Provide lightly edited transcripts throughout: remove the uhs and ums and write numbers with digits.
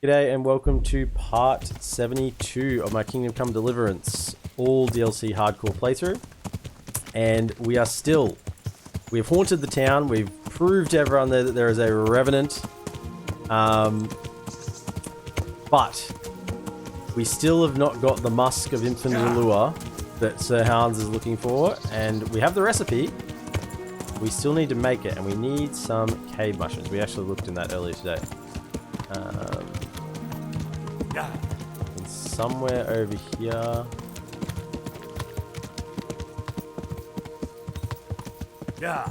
G'day and welcome to part 72 of my Kingdom Come Deliverance all DLC hardcore playthrough. And we have haunted the town, we've proved to everyone there that there is a revenant. But we still have not got the musk of infinite allure that Sir Hounds is looking for, and we have the recipe. We still need to make it, and we need some cave mushrooms. We actually looked in that earlier today. And somewhere over here. Yeah.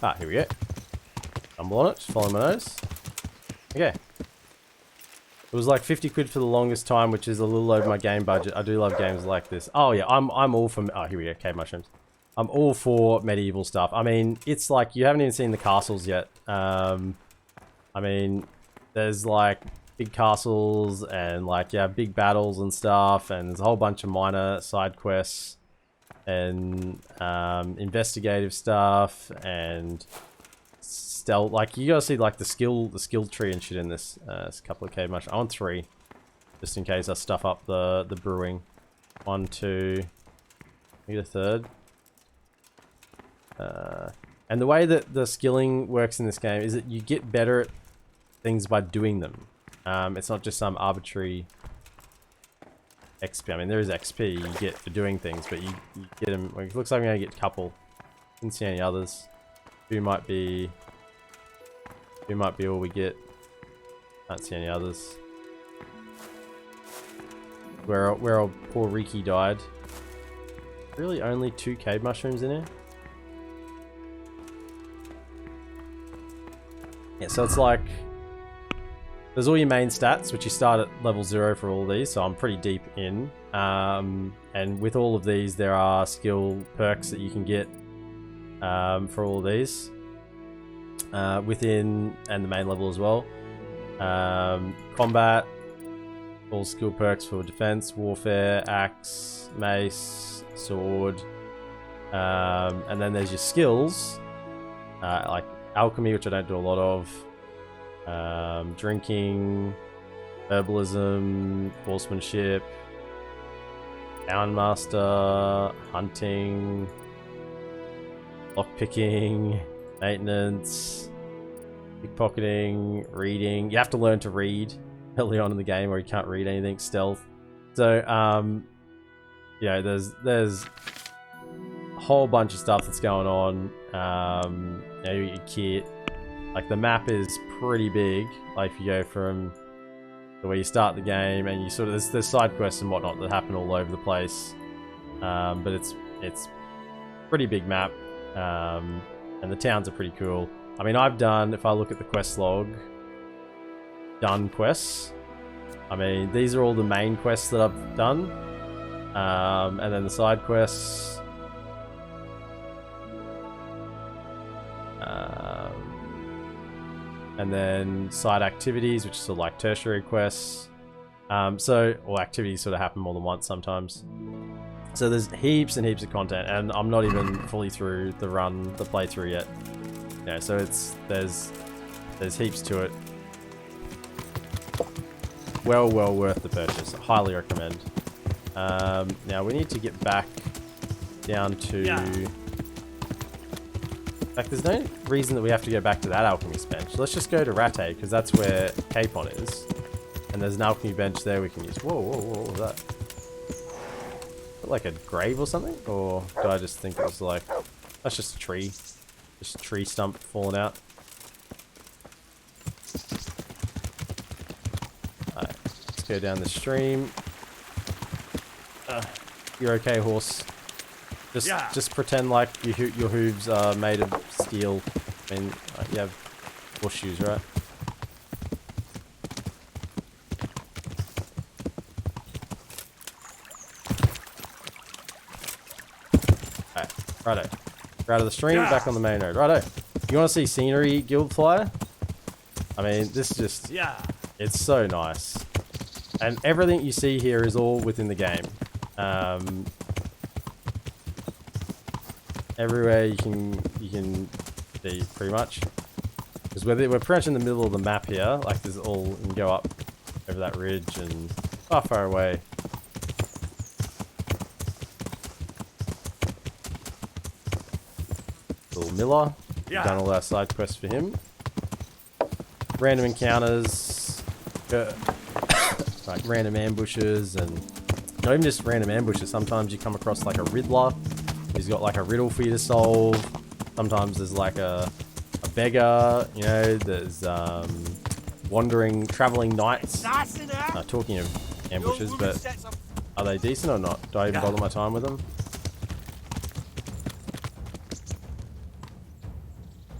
Ah, here we go. Stumble on it, just follow my nose. Okay. It was like 50 quid for the longest time, which is a little over my game budget. I do love games like this. Oh yeah, I'm all for... Oh, here we go, cave mushrooms. I'm all for medieval stuff. I mean, it's like, you haven't even seen the castles yet. I mean, there's like big castles and like, yeah, big battles and stuff. And there's a whole bunch of minor side quests and investigative stuff and stealth. Like, you gotta see like the skill tree and shit in this. There's a couple of cave mushrooms. I want 3, just in case I stuff up the brewing. 1, 2, maybe the 3rd. And the way that the skilling works in this game is that you get better at things by doing them. It's not just some arbitrary XP. I mean, there is XP you get for doing things, but you get them. Well, it looks like I'm going to get a couple. Didn't see any others. 2 might be all we get. Can't see any others. Where old poor Riki died. Really, only 2 cave mushrooms in here. Yeah, so it's like, there's all your main stats, which you start at level 0 for all of these, so I'm pretty deep in. And with all of these, there are skill perks that you can get for all of these. Within, and the main level as well. Combat, all skill perks for defense, warfare, axe, mace, sword. And then there's your skills, like alchemy, which I don't do a lot of, drinking, herbalism, horsemanship, townmaster, hunting, lockpicking, maintenance, pickpocketing, reading. You have to learn to read early on in the game, or you can't read anything. Stealth. So, yeah, there's a whole bunch of stuff that's going on. You know, your kit, like the map is pretty big. Like if you go from the way you start the game, and you sort of there's side quests and whatnot that happen all over the place. But it's pretty big map, and the towns are pretty cool. I mean, I've done, if I look at the quest log, done quests. I mean, these are all the main quests that I've done, and then the side quests. And then side activities, which is sort of like tertiary quests. Or activities sort of happen more than once sometimes. So there's heaps and heaps of content, and I'm not even fully through the playthrough yet. Yeah, so there's heaps to it. Well worth the purchase. I highly recommend. Now we need to get back down to... Yeah. In fact, there's no reason that we have to go back to that alchemy bench. So let's just go to Rattay, because that's where Capon is. And there's an alchemy bench there we can use. Whoa, what was that? Like a grave or something? Or did I just think it was like... That's just a tree. Just a tree stump falling out. Alright, let's go down the stream. You're okay, horse. Just pretend like your hooves are made of steel. I mean, you have horseshoes, right? Alright, righto. We're out of the stream, back on the main road. Righto. You want to see scenery, Guildfly? I mean, this just... Yeah. It's so nice. And everything you see here is all within the game. everywhere you can see pretty much. Because we're pretty much in the middle of the map here. Like there's all, you can go up over that ridge and far away. Little Miller. Yeah. Done all our side quests for him. Random encounters. Like random ambushes and not even just random ambushes. Sometimes you come across like a Riddler. He's got like a riddle for you to solve. Sometimes there's like a beggar, you know, there's wandering, traveling knights. Talking of ambushes, but are they decent or not? Do I even bother my time with them?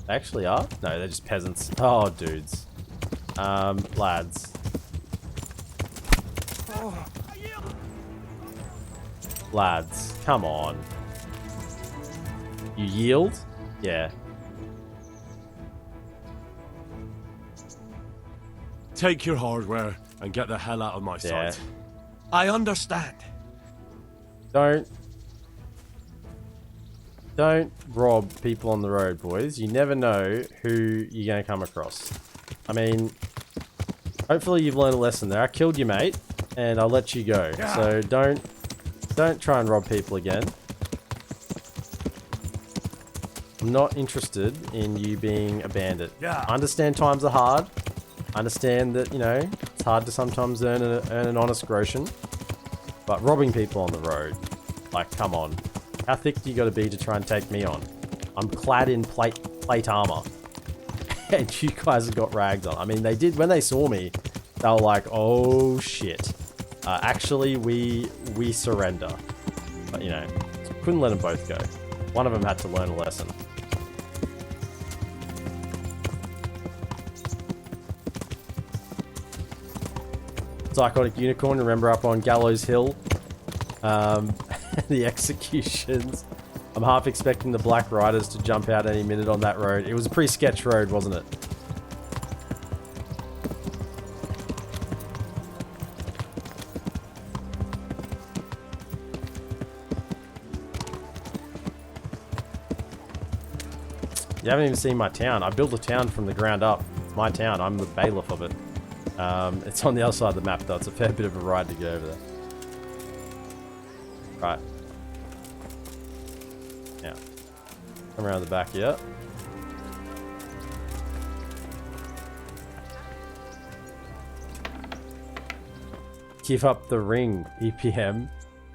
They actually are? No, they're just peasants. Oh, dudes. Lads. Lads, come on. You yield? Yeah. Take your hardware and get the hell out of my sight. I understand. Don't rob people on the road, boys. You never know who you're going to come across. I mean, hopefully you've learned a lesson there. I killed your mate, and I'll let you go. Yeah. So don't try and rob people again. I'm not interested in you being a bandit. Yeah. I understand times are hard. I understand that, you know, it's hard to sometimes earn an honest groschen. But robbing people on the road, like, come on. How thick do you got to be to try and take me on? I'm clad in plate armor. And you guys have got rags on. I mean, they did, when they saw me, they were like, oh shit. Actually, we surrender. But, you know, couldn't let them both go. One of them had to learn a lesson. Psychotic Unicorn, remember up on Gallows Hill? The executions. I'm half expecting the Black Riders to jump out any minute on that road. It was a pretty sketch road, wasn't it? You haven't even seen my town. I built a town from the ground up. It's my town. I'm the bailiff of it. It's on the other side of the map though. It's a fair bit of a ride to get over there. Right. Yeah. Come around the back here. Give up the ring, EPM.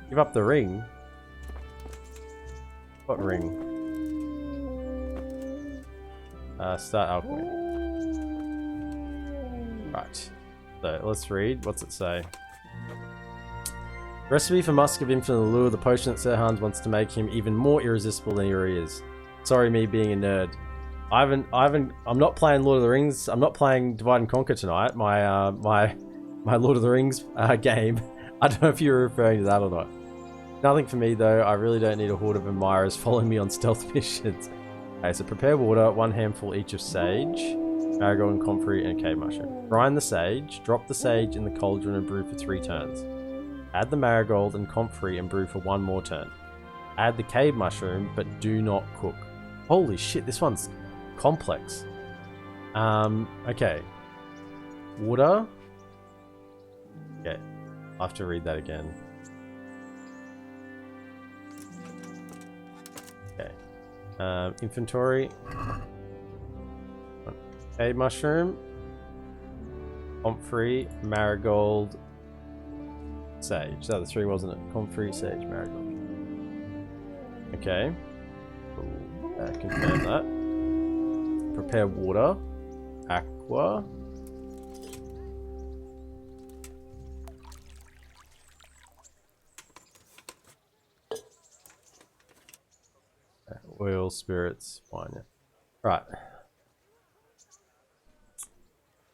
Give up the ring? What ring? Start alchemy. Right. So let's read. What's it say? Recipe for Musk of Infinite Allure. The potion that Serhans wants to make him even more irresistible than he already is. Sorry, me being a nerd. I'm not playing Lord of the Rings. I'm not playing Divide and Conquer tonight. My Lord of the Rings game. I don't know if you're referring to that or not. Nothing for me though. I really don't need a horde of admirers following me on stealth missions. Okay, so prepare water, 1 handful each of sage, marigold and comfrey, and cave mushroom. Grind the sage, drop the sage in the cauldron and brew for 3 turns. Add the marigold and comfrey and brew for 1 more turn. Add the cave mushroom, but do not cook. Holy shit, this one's complex. Okay. Water. Okay, I'll have to read that again. Okay. Inventory. Cave mushroom. Comfrey, marigold, sage. That was 3, wasn't it? Comfrey, sage, marigold. Okay. Confirm that. Prepare water. Aqua. Oil, spirits, wine. Yeah. Right.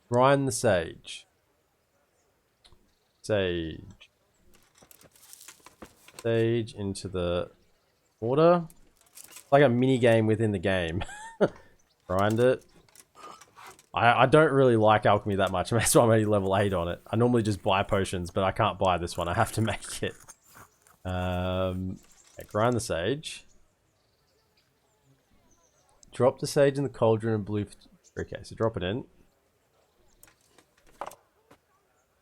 Grind the sage. Sage into the water. It's like a mini game within the game. Grind it. I don't really like alchemy that much. That's why I'm only level 8 on it. I normally just buy potions, but I can't buy this one. I have to make it. Okay, grind the sage. Drop the sage in the cauldron and blue. Okay, so drop it in.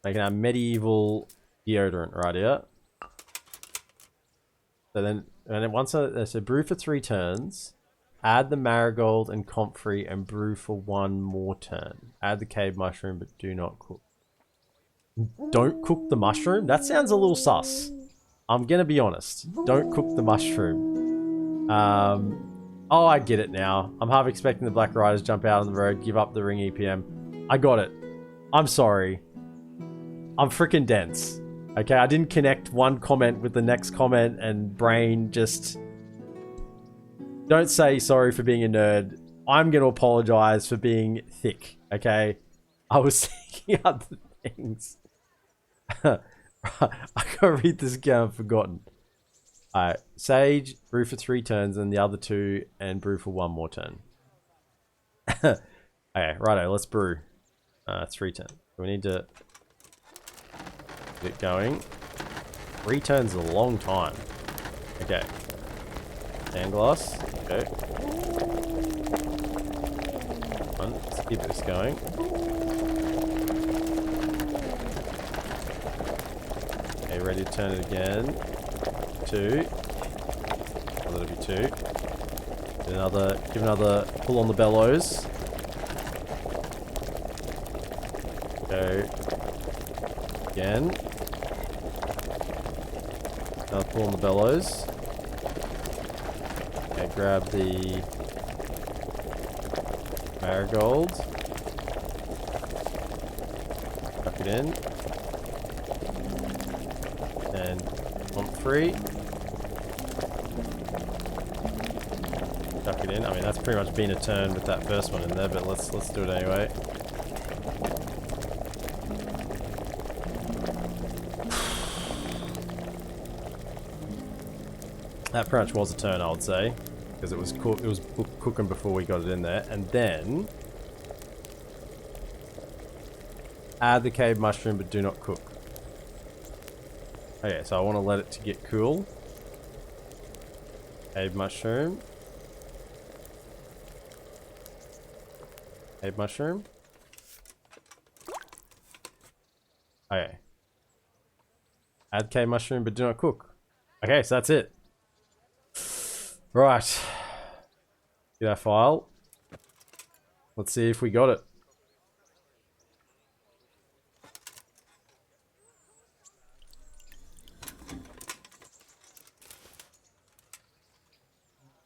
Making our medieval deodorant right here. So then, and then once so brew for 3 turns. Add the marigold and comfrey and brew for 1 more turn. Add the cave mushroom, but do not cook. Don't cook the mushroom? That sounds a little sus. I'm gonna be honest. Don't cook the mushroom. Oh, I get it now. I'm half expecting the Black Riders jump out on the road, give up the ring EPM. I got it. I'm sorry. I'm freaking dense. Okay, I didn't connect one comment with the next comment and brain just... Don't say sorry for being a nerd. I'm going to apologize for being thick, okay? I was thinking other things. I gotta read this again, I've forgotten. Alright, Sage, brew for 3 turns, and the other 2, and brew for 1 more turn. Okay, righto, let's brew. 3 turns. We need to get going. 3 turns is a long time. Okay. Sand glass. Okay. Let's keep this going. Okay, ready to turn it again. 2. Oh, that'll be 2. Give another pull on the bellows. Go. Again. Another pull on the bellows. Okay, grab the marigold. Tuck it in. And comfrey. Tuck it in. I mean, that's pretty much been a turn with that first one in there, but let's do it anyway. That pretty much was a turn, I would say, because it was cooking before we got it in there, and then add the cave mushroom, but do not cook. Okay, so I want to let it to get cool. Cave mushroom. Cave mushroom. Okay. Add cave mushroom, but do not cook. Okay, so that's it. Right. Get our file. Let's see if we got it.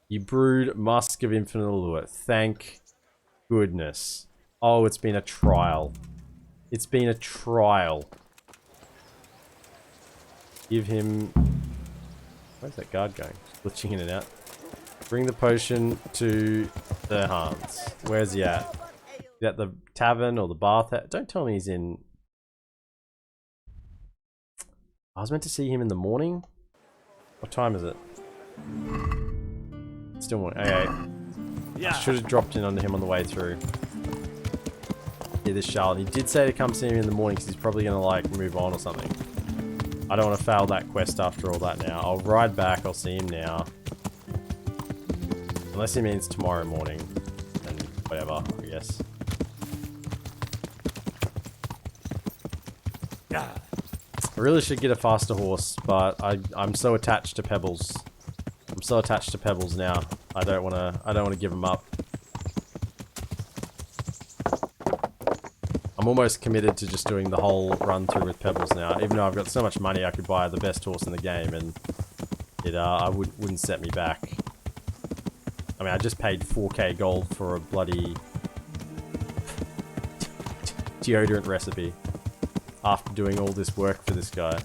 You brewed Musk of Infinite Allure. Thank goodness. Oh, it's been a trial. It's been a trial. Give him... Where's that guard going? Glitching in and out. Bring the potion to the Hans. Where's he at? Is at the tavern or the bath? Don't tell me he's in... I was meant to see him in the morning? What time is it? Still morning. Okay. I should have dropped in on him on the way through. Yeah, this Charlotte. He did say to come see him in the morning because he's probably going to like move on or something. I don't want to fail that quest after all that now. I'll ride back. I'll see him now. Unless he means tomorrow morning. And whatever, I guess. I really should get a faster horse, but I'm so attached to Pebbles. I'm so attached to Pebbles now. I don't wanna give him up. I'm almost committed to just doing the whole run through with Pebbles now. Even though I've got so much money, I could buy the best horse in the game, and it wouldn't set me back. I mean, I just paid 4k gold for a bloody deodorant recipe after doing all this work for this guy.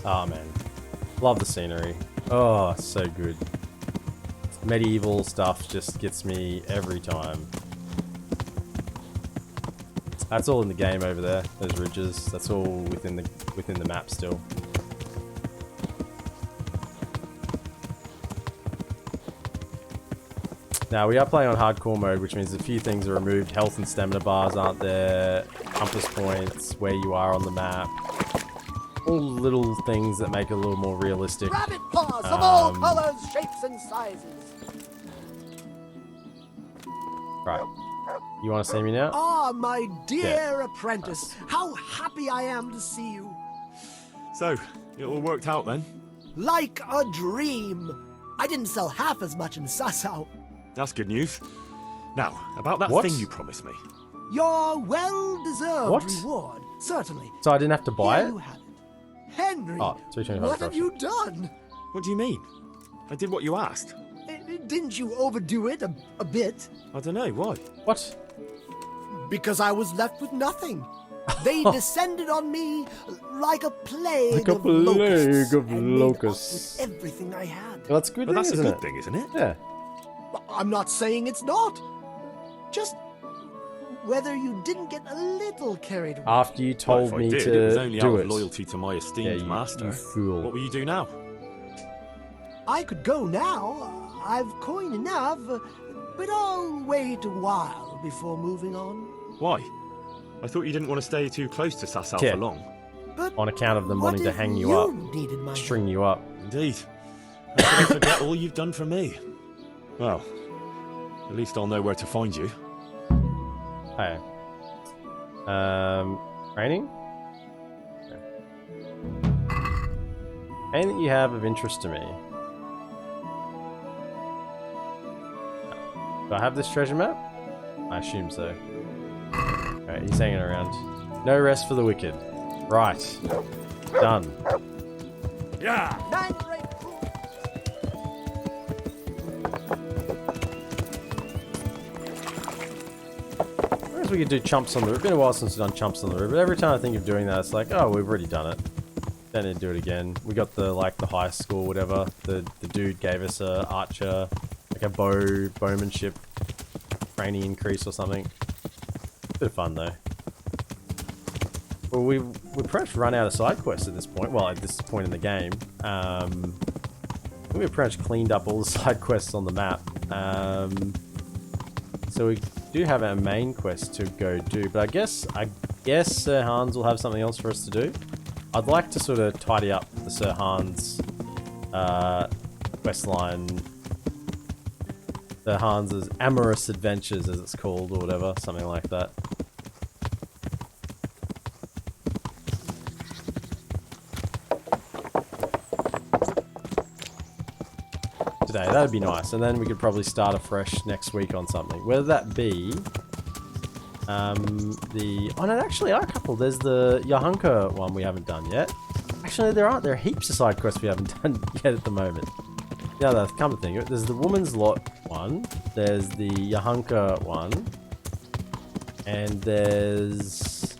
Oh man, love the scenery. Oh, so good. Medieval stuff just gets me every time. That's all in the game over there. Those ridges. That's all within the map still. Now, we are playing on hardcore mode, which means a few things are removed. Health and stamina bars aren't there. Compass points, where you are on the map. All little things that make it a little more realistic. Rabbit paws of all colors, shapes, and sizes. Right. You want to see me now? Ah, my dear apprentice. How happy I am to see you. So, it all worked out then? Like a dream. I didn't sell half as much in Sasau. That's good news. Now, about that What? thing you promised me. Your well-deserved What? reward, certainly. So I didn't have to buy Here it? you have it. Henry, Oh, 325 what have corruption. you done? What do you mean? I did what you asked. Didn't you overdo it a bit? I don't know, why? What? Because I was left with nothing. They descended on me like a plague of locusts. And made off with everything I had. Well, that's a good But thing, that's a isn't good it? thing, isn't it? Yeah. I'm not saying it's not. Just whether you didn't get a little carried away. After you Well, told if I me did, to it was only do out it. of loyalty to my esteemed you master. fool. What will you do now? I could go now. I've coin enough, but I'll wait a while before moving on. Why? I thought you didn't want to stay too close to Sasau Yeah. for long. But On account of them what wanting to if hang you up, needed my string you up. Indeed. How could I forget all you've done for me? Well, at least I'll know where to find you. Hey. Training? Okay. Anything you have of interest to me? Do I have this treasure map? I assume so. Alright, he's hanging around. No rest for the wicked. Right. Done. Yeah! I guess we could do chumps on the roof. It's been a while since we've done chumps on the roof, but every time I think of doing that, it's like, oh, we've already done it. Don't need to do it again. We got the high score, whatever. The dude gave us a archer, like a bowmanship training increase or something. Bit of fun though. Well, we've pretty much run out of side quests at this point. Well, at this point in the game, we've pretty much cleaned up all the side quests on the map. So we do have our main quest to go do, but I guess Sir Hans will have something else for us to do. I'd like to sort of tidy up the Sir Hans quest line, Sir Hans's amorous adventures, as it's called, or whatever, something like that. Today, that'd be nice, and then we could probably start afresh next week on something. Whether that be oh no, there actually are a couple. There's the Yahunka one we haven't done yet. Actually, there are heaps of side quests we haven't done yet at the moment. Yeah, that's come to think of it. There's the Woman's Lot one. There's the Yahunka one, and there's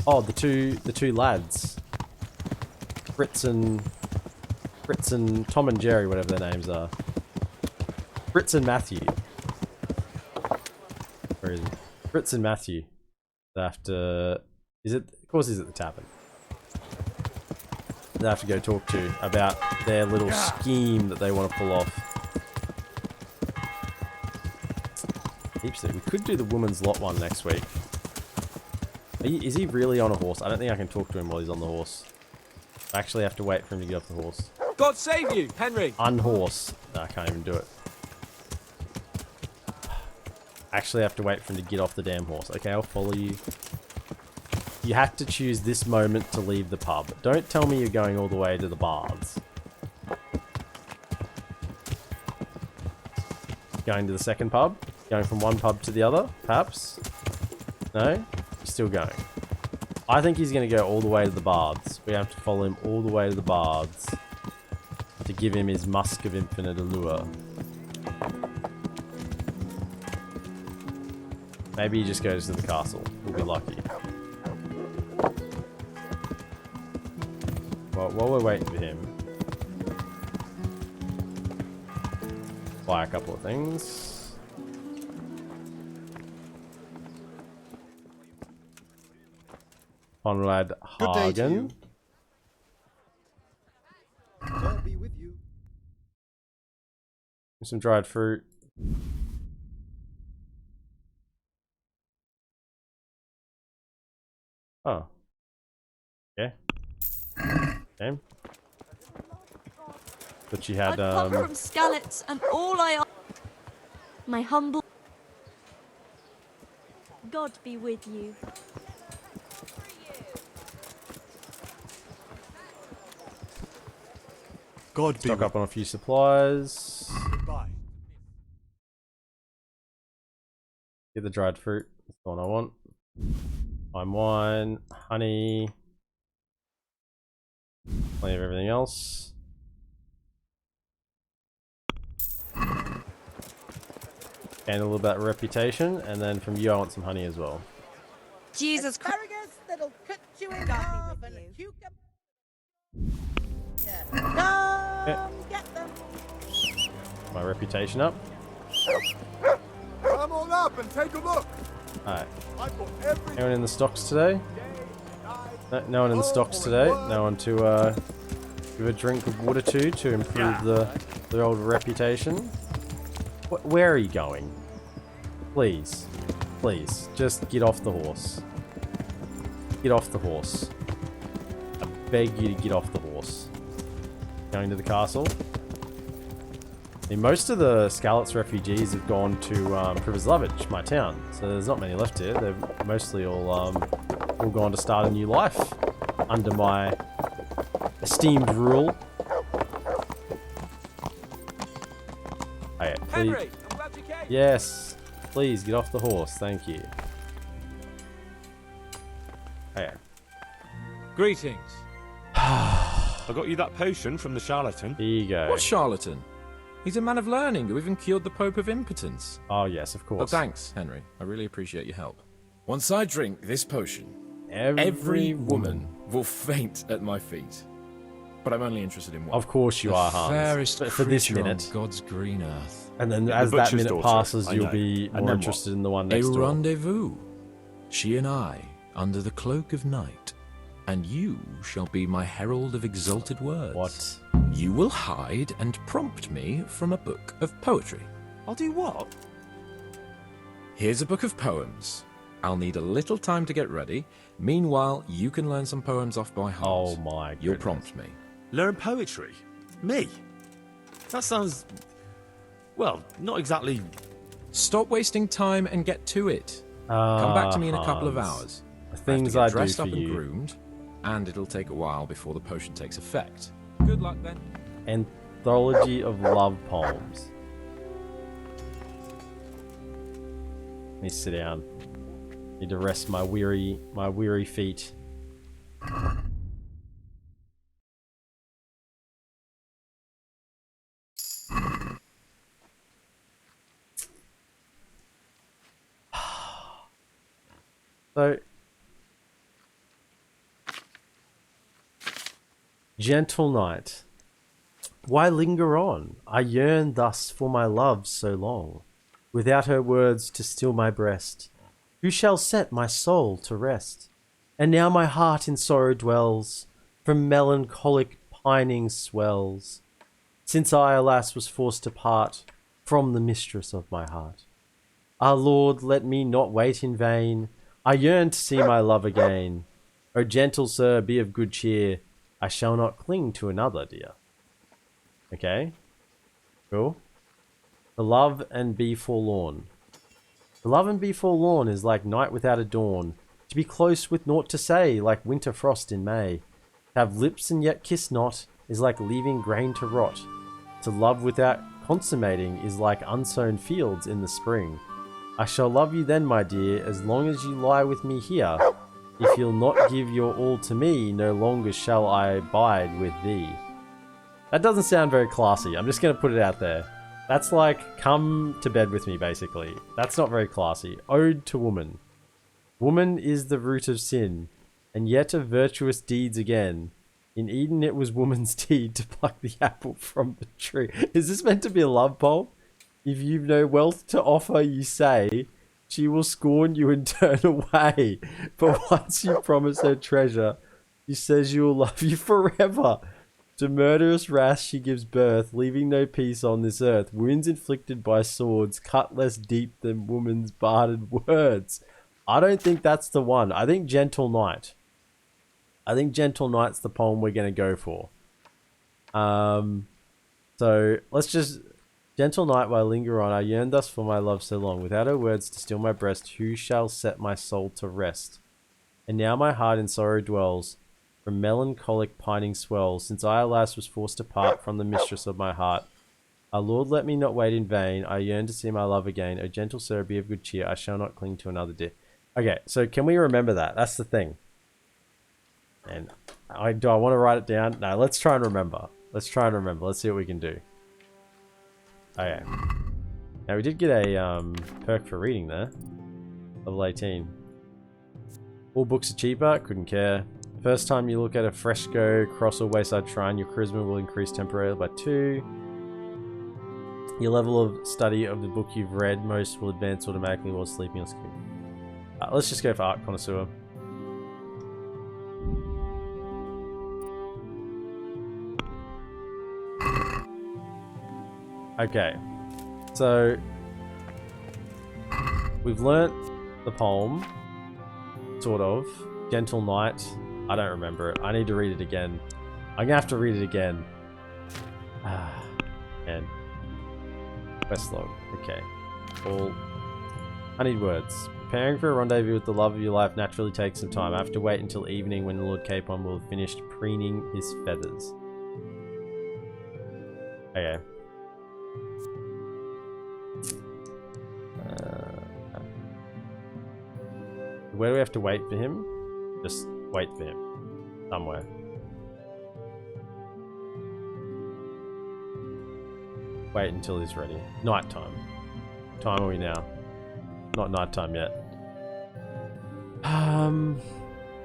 the two lads, Fritz and Tom and Jerry, whatever their names are. Fritz and Matthew. Where is it? Fritz and Matthew. They have to... Of course he's at the tavern. They have to go talk to about their little scheme that they want to pull off. Heaps of it. We could do the Woman's Lot one next week. Is he really on a horse? I don't think I can talk to him while he's on the horse. I actually have to wait for him to get off the horse. God save you, Henry! Unhorse. No, I can't even do it. Actually have to wait for him to get off the damn horse. Okay, I'll follow you. You have to choose this moment to leave the pub. Don't tell me you're going all the way to the baths. Going to the second pub? Going from one pub to the other, perhaps? No? You're still going. I think he's going to go all the way to the baths. We have to follow him all the way to the baths to give him his musk of infinite allure. Maybe he just goes to the castle. We'll be lucky. Well, while we're waiting for him, buy a couple of things. Conrad Hagen. I'll be with you. Some dried fruit. Oh. Okay. Okay. But she had, I've come from Skallets, and all I ask, my humble God be with you. God be stock with up on a few supplies. Goodbye. Get the dried fruit. That's the one I want. Fine wine, honey, plenty of everything else. And a little bit of reputation, and then from you I want some honey as well. Jesus Christ. Asparagus that'll cut you in half and a cucumber. Yeah. Get them. My reputation up. Come on up and take a look. Alright. I've got everything. Anyone in the stocks today? No one in the stocks today. No one to give a drink of water to improve the old reputation. Where are you going? Please. Please. Just get off the horse. Get off the horse. I beg you to get off the horse. Going to the castle. I mean, most of the Skallets refugees have gone to Privoslavich, my town. So there's not many left here. They've mostly all gone to start a new life under my esteemed rule. Hey, please. Henry, I'm glad you came. Yes, please get off the horse. Thank you. Hey. Greetings. I got you that potion from the charlatan. Here you go. What charlatan? He's a man of learning who even cured the Pope of impotence. Oh yes, of Oh, course. thanks, Henry. I really appreciate your help. Once I drink this potion, every Every woman will faint at my feet. But I'm only interested in one. Of course you are, Hans. Fairest But for this creature on minute, God's green earth. and then Yeah, as the that butcher's minute daughter, passes, I you'll know. be And more then interested in the one A next door. rendezvous. She and I, under the cloak of night. And you shall be my herald of exalted words. What? You will hide and prompt me from a book of poetry. I'll do what? Here's a book of poems. I'll need a little time to get ready. Meanwhile, you can learn some poems off by heart. Oh my goodness. You'll prompt me. Learn poetry? Me? That sounds... well, not exactly... Stop wasting time and get to it. Come back to me in a couple of Hans. hours. The I things have I to get do dressed for up and you. groomed, and it'll take a while before the potion takes effect. Good luck then. Anthology of love poems. Let me sit down. Need to rest my weary feet. So, gentle night, why linger on? I yearn thus for my love so long, without her words to still my breast. Who shall set my soul to rest? And now my heart in sorrow dwells, from melancholic pining swells, since I, alas, was forced to part from the mistress of my heart. Ah, Lord, let me not wait in vain. I yearn to see my love again. O gentle sir, be of good cheer. I shall not cling to another, dear. Okay. Cool. To love and be forlorn. To love and be forlorn is like night without a dawn. To be close with naught to say, like winter frost in May. To have lips and yet kiss not is like leaving grain to rot. To love without consummating is like unsown fields in the spring. I shall love you then, my dear, as long as you lie with me here. If you'll not give your all to me, no longer shall I abide with thee. That doesn't sound very classy. I'm just going to put it out there. That's like, come to bed with me, basically. That's not very classy. Ode to woman. Woman is the root of sin, and yet of virtuous deeds again. In Eden it was woman's deed to pluck the apple from the tree. Is this meant to be a love poem? If you've no wealth to offer, you say, she will scorn you and turn away. But once you promise her treasure, she says she will love you forever. To murderous wrath she gives birth, leaving no peace on this earth. Wounds inflicted by swords cut less deep than woman's barded words. I don't think that's the one. I think Gentle Knight. I think Gentle Knight's the poem we're going to go for. So let's just... Gentle Night, why linger on? I yearn thus for my love so long. Without her words to still my breast, who shall set my soul to rest? And now my heart in sorrow dwells, from melancholic pining swells, since I alas was forced to part from the mistress of my heart. Our Lord, let me not wait in vain. I yearn to see my love again. O gentle sir, be of good cheer. I shall not cling to another dear. Okay, so can we remember that? That's the thing. And do I want to write it down? No, let's try and remember. Let's try and remember. Let's see what we can do. Okay. Now we did get a perk for reading there. Level 18. All books are cheaper. Couldn't care. First time you look at a fresco, cross or wayside shrine, your charisma will increase temporarily by 2. Your level of study of the book you've read most will advance automatically while sleeping or skipping. Let's just go for Art Connoisseur. Okay, so we've learnt the poem, sort of. Gentle Knight, I don't remember it. I need to read it again. I'm gonna have to read it again. And quest log. Okay, all. I need words. Preparing for a rendezvous with the love of your life naturally takes some time. I have to wait until evening when Lord Capon will have finished preening his feathers. Okay. Where do we have to wait for him? Just wait for him. Somewhere. Wait until he's ready. Nighttime. What time are we now? Not nighttime yet.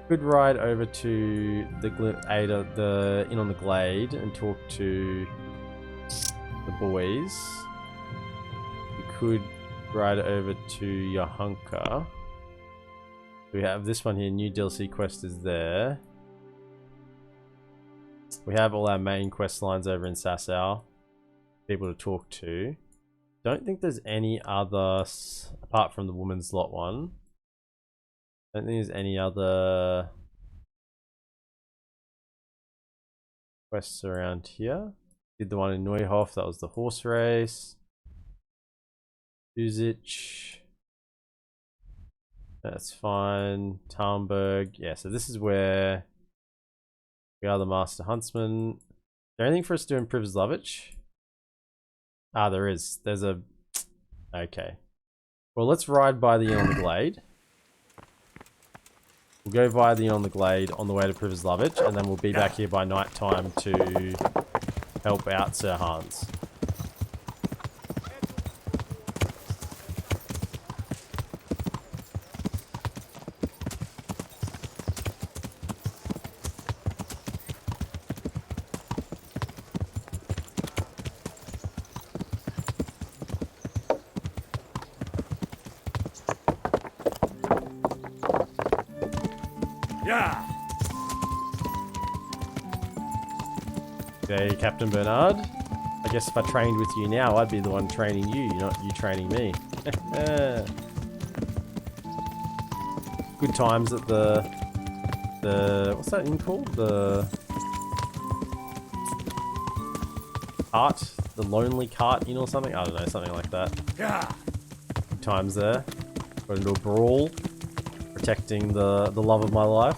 Could ride over to the Inn on the Glade and talk to the boys. We could ride over to Yahunka. We have this one here, new DLC quest is there. We have all our main quest lines over in Sasau. People to talk to. Don't think there's any other, apart from the woman's lot one. Don't think there's any other quests around here. Did the one in Neuhof, that was the horse race. Uzich. That's fine. Talmberg. Yeah, so this is where we are the Master Huntsman. Is there anything for us to do in Privslavich? Ah, there is. There's a... Okay. Well, let's ride by the Inn on the Glade. We'll go via the Inn on the Glade on the way to Privslavich, and then we'll be back here by night time to help out Sir Hans. Yeah. Okay, Captain Bernard. I guess if I trained with you now, I'd be the one training you, not you training me. Good times at the what's that inn called? The cart, the Lonely Cart Inn or something. I don't know, something like that. Yeah. Good times there. Got into a brawl, protecting the love of my life.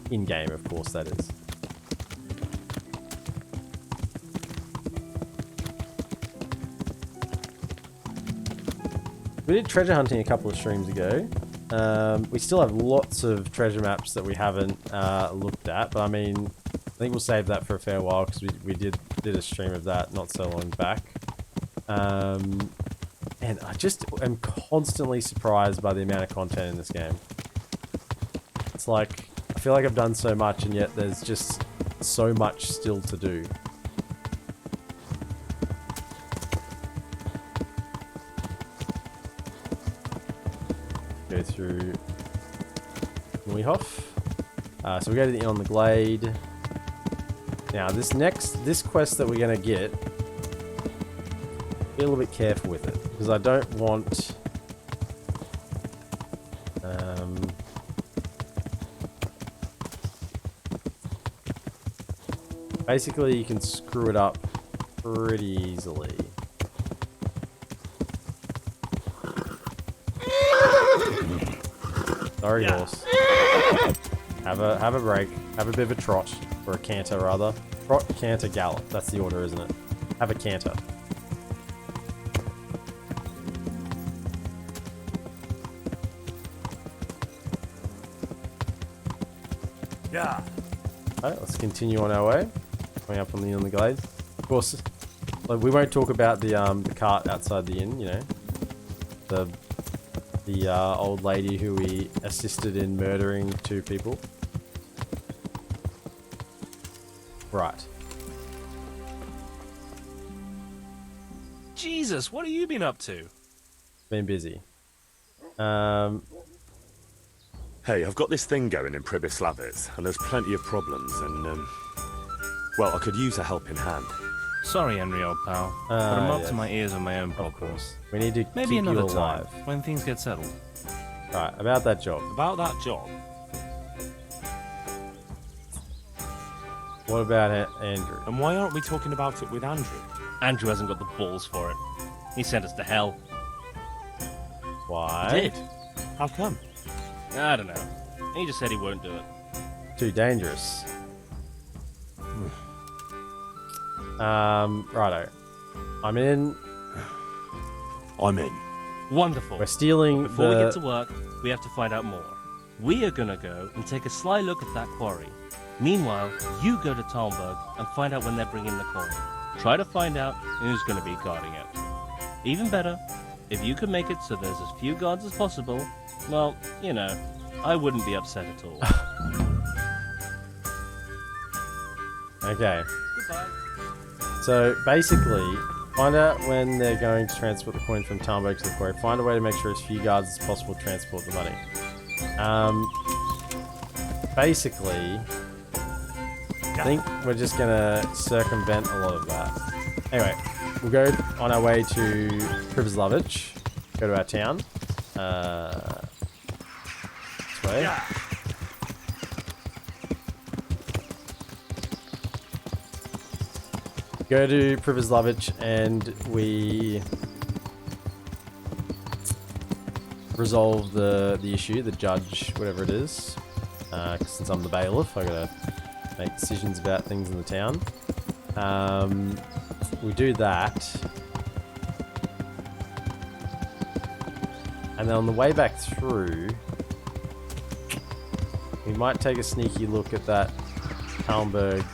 In game, of course, that is. We did treasure hunting a couple of streams ago. We still have lots of treasure maps that we haven't looked at, but I mean, I think we'll save that for a fair while because we did a stream of that not so long back. And I just am constantly surprised by the amount of content in this game. It's like, I feel like I've done so much and yet there's just so much still to do. Go through Neuhof. So we go to the Inn on the Glade. Now this quest that we're gonna get, be a little bit careful with it because I don't want Basically, you can screw it up pretty easily. Sorry, horse. Have a break. Have a bit of a trot, or a canter rather. Trot, canter, gallop. That's the order, isn't it? Have a canter. Yeah. Alright, let's continue on our way. Coming up on the glades. Of course, like, we won't talk about the cart outside the inn. You know, the old lady who we assisted in murdering 2 people. Right. Jesus, what have you been up to? Been busy. Hey, I've got this thing going in Pribyslavitz, and there's plenty of problems, and, well, I could use a helping hand. Sorry, Henry, old pal, but I'm up yes. to my ears on my own Of problems. course. We need to Maybe keep another you time, alive. when things get settled. Right, about that job. About that job. What about Andrew? And why aren't we talking about it with Andrew? Andrew hasn't got the balls for it. He sent us to hell. Why? Did? How come? I don't know. He just said he won't do it. Too dangerous. Righto. I'm in. I'm in. Wonderful. We're stealing Before we get to work, we have to find out more. We are gonna go and take a sly look at that quarry. Meanwhile, you go to Talmberg and find out when they're bringing the coin. Try to find out who's gonna be guarding it. Even better, if you can make it so there's as few guards as possible, well, you know, I wouldn't be upset at all. Okay. Goodbye. So basically, find out when they're going to transport the coin from Talmberg to the quarry. Find a way to make sure as few guards as possible transport the money. Basically, I think we're just gonna circumvent a lot of that. Anyway, we'll go on our way to Pribyslavitz. Go to our town. This way. Go to Pribyslavitz and we resolve the issue, the judge, whatever it is. Since I'm the bailiff, I gotta make decisions about things in the town. We do that. And then on the way back through, we might take a sneaky look at that Talmberg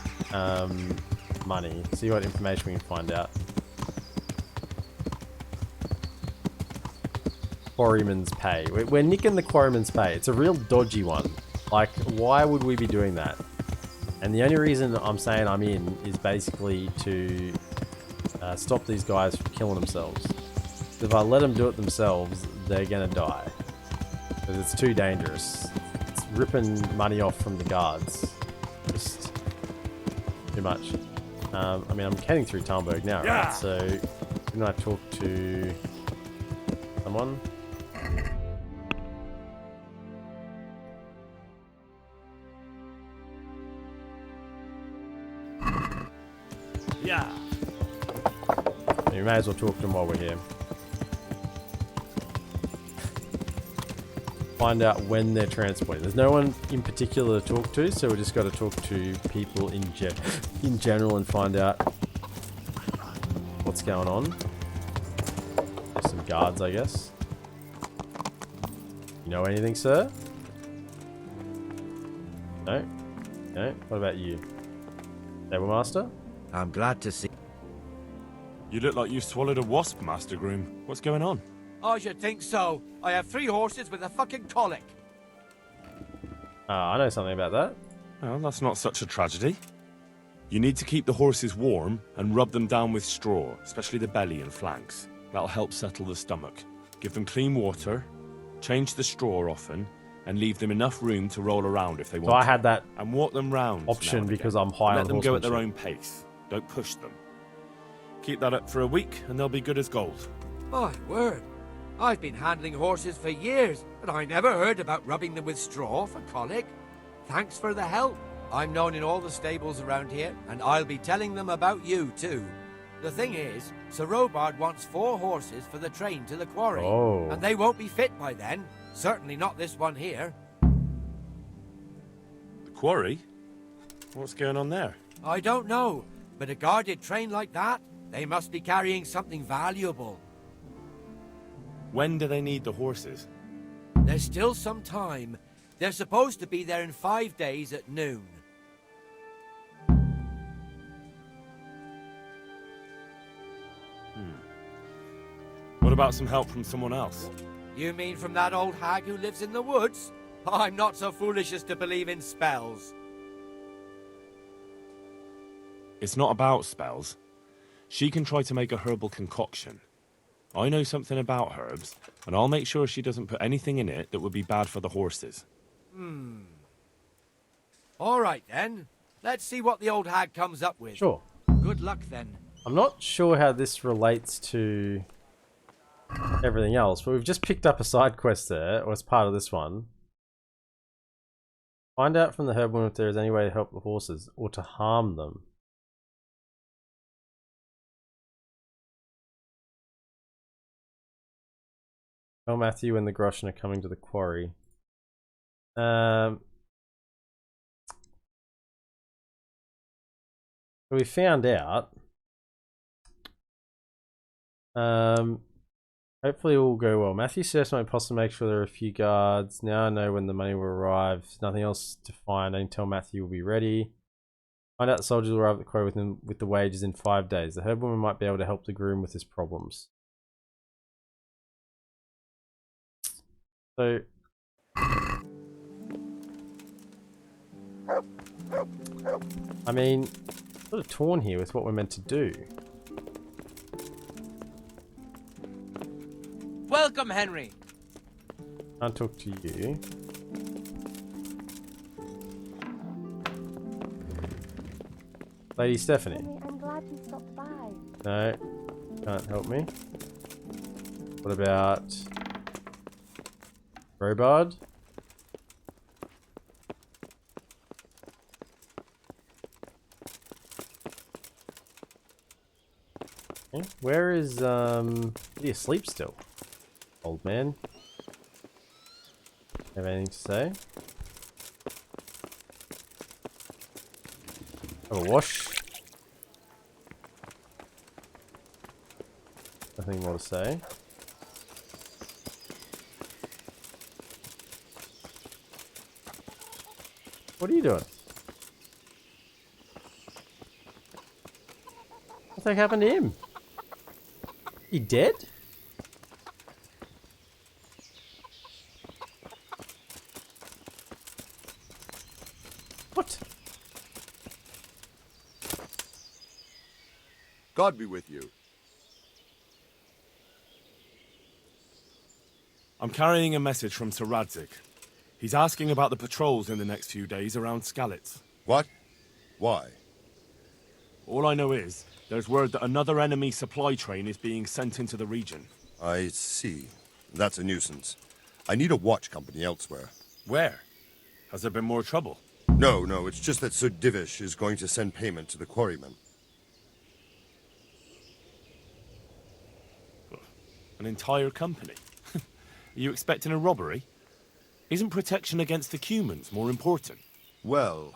money, see what information we can find out. Quarryman's pay. We're nicking the quarryman's pay. It's a real dodgy one. Like, why would we be doing that? And the only reason I'm saying I'm in is basically to stop these guys from killing themselves. If I let them do it themselves, they're gonna die. Because it's too dangerous. It's ripping money off from the guards. Just too much. I mean, I'm heading through Talmberg now, right? So, didn't I talk to someone? Yeah. We may as well talk to him while we're here. Find out when they're transporting. There's no one in particular to talk to, so we just got to talk to people in general and find out what's going on. There's some guards, I guess. You know anything, sir? No? No? What about you? Stable master? I'm glad to see. You look like you swallowed a wasp, Master Groom. What's going on? I should think so. I have 3 horses with a fucking colic. I know something about that. Well, that's not such a tragedy. You need to keep the horses warm and rub them down with straw, especially the belly and flanks. That'll help settle the stomach. Give them clean water, change the straw often, and leave them enough room to roll around if they want. So I had that and walk them round option because I'm high on Let them go at their own horsemanship. pace. Don't push them. Keep that up for a week and they'll be good as gold. My word. I've been handling horses for years, but I never heard about rubbing them with straw for colic. Thanks for the help. I'm known in all the stables around here, and I'll be telling them about you too. The thing is, Sir Robard wants 4 horses for the train to the quarry, and they won't be fit by then. Certainly not this one here. The quarry? What's going on there? I don't know, but a guarded train like that, they must be carrying something valuable. When do they need the horses? There's still some time. They're supposed to be there in 5 days at noon. What about some help from someone else? You mean from that old hag who lives in the woods? I'm not so foolish as to believe in spells. It's not about spells. She can try to make a herbal concoction. I know something about herbs, and I'll make sure she doesn't put anything in it that would be bad for the horses. All right, then. Let's see what the old hag comes up with. Sure. Good luck, then. I'm not sure how this relates to everything else, but we've just picked up a side quest there, or as part of this one. Find out from the herbwoman if there is any way to help the horses, or to harm them. Tell Matthew when the Groshen are coming to the quarry. So we found out. Hopefully it will go well. Matthew suggests might possibly make sure there are a few guards. Now I know when the money will arrive. There's nothing else to find. I can tell Matthew will be ready. Find out the soldiers will arrive at the quarry with the wages in 5 days. The herbwoman might be able to help the groom with his problems. So I mean, sort of torn here with what we're meant to do. Welcome, Henry. Can't talk to you. Lady Stephanie. I'm glad you stopped by. No, can't help me. What about Robard? Okay. Where is are you asleep still? Old man. Have anything to say? Have a wash. Nothing more to say. What are you doing? What the heck happened to him? He dead? What? God be with you. I'm carrying a message from Sir Radzik. He's asking about the patrols in the next few days around Skalitz. What? Why? All I know is, there's word that another enemy supply train is being sent into the region. I see. That's a nuisance. I need a watch company elsewhere. Where? Has there been more trouble? No, it's just that Sir Divish is going to send payment to the quarrymen. An entire company? Are you expecting a robbery? Isn't protection against the humans more important? Well,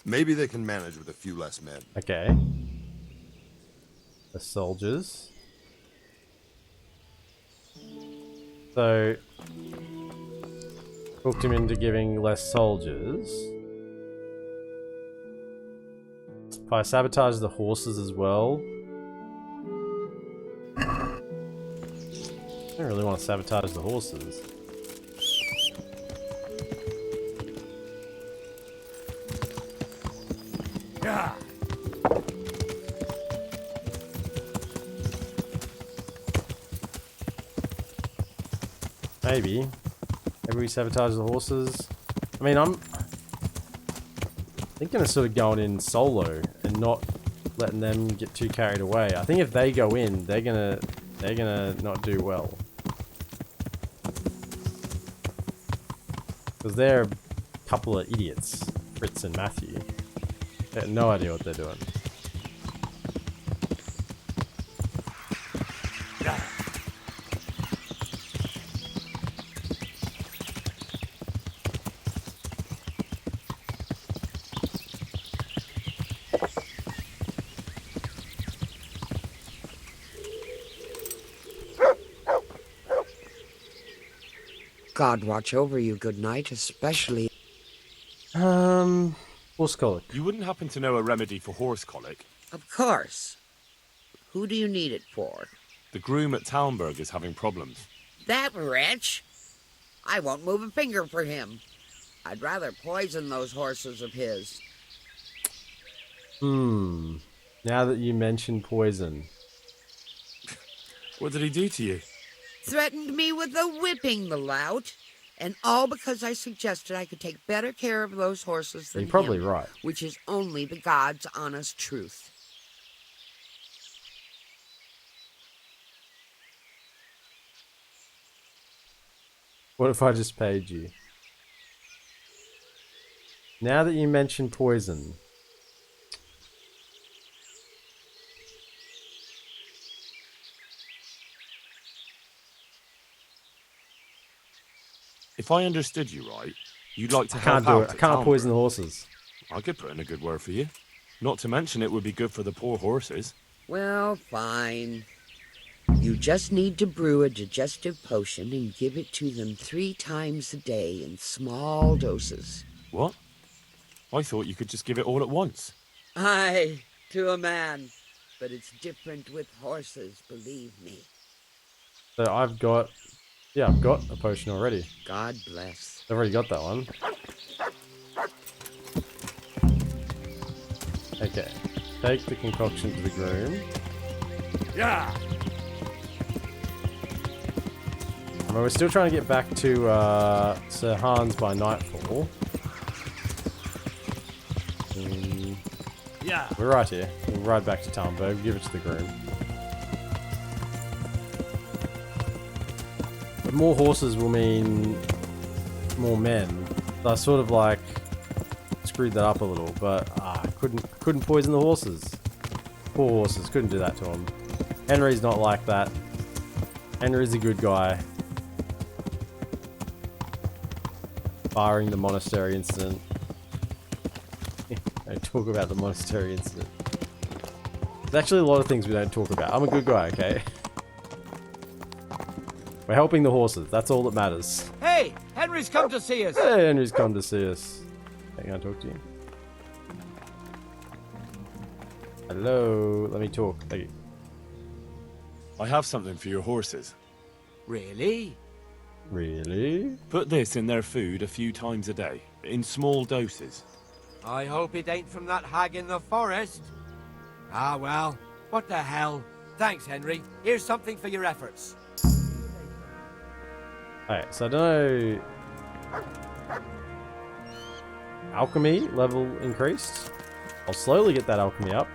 maybe they can manage with a few less men. Okay. The soldiers. So, hooked him into giving less soldiers. If I sabotage the horses as well. I don't really want to sabotage the horses. Yeah. Maybe we sabotage the horses. I mean, I'm thinking of sort of going in solo and not letting them get too carried away. I think if they go in, they're gonna not do well. Because they're a couple of idiots, Fritz and Matthew. They have no idea what they're doing. God watch over you, good night, especially... Horse colic. You wouldn't happen to know a remedy for horse colic? Of course. Who do you need it for? The groom at Talmberg is having problems. That wretch? I won't move a finger for him. I'd rather poison those horses of his. Now that you mention poison. What did he do to you? Threatened me with a whipping, the lout. And all because I suggested I could take better care of those horses than You're probably him, right. which is only the God's honest truth. What if I just paid you? Now that you mention poison. If I understood you right, you'd like to I help can't do out it. I at can't poison Talmberg. the horses. I could put in a good word for you. Not to mention it would be good for the poor horses. Well, fine. You just need to brew a digestive potion and give it to them 3 times a day in small doses. What? I thought you could just give it all at once. Aye, to a man. But it's different with horses, believe me. So I've got a potion already. God bless. I've already got that one. Okay. Take the concoction to the groom. Yeah. Well, we're still trying to get back to Sir Hans by nightfall. Yeah. We're right here. We'll ride back to Talmberg, give it to the groom. But more horses will mean more men. So I sort of like screwed that up a little, but I couldn't poison the horses. Poor horses, couldn't do that to them. Henry's not like that. Henry's a good guy. Barring the monastery incident. Don't talk about the monastery incident. There's actually a lot of things we don't talk about. I'm a good guy, okay? We're helping the horses. That's all that matters. Hey, Henry's come to see us. Hey, Henry's come to see us. Can I talk to you? Hello. Let me talk. Thank you. I have something for your horses. Really? Really? Put this in their food a few times a day, in small doses. I hope it ain't from that hag in the forest. Ah, well, what the hell. Thanks, Henry. Here's something for your efforts. Alright, so I don't know. Alchemy level increased. I'll slowly get that alchemy up.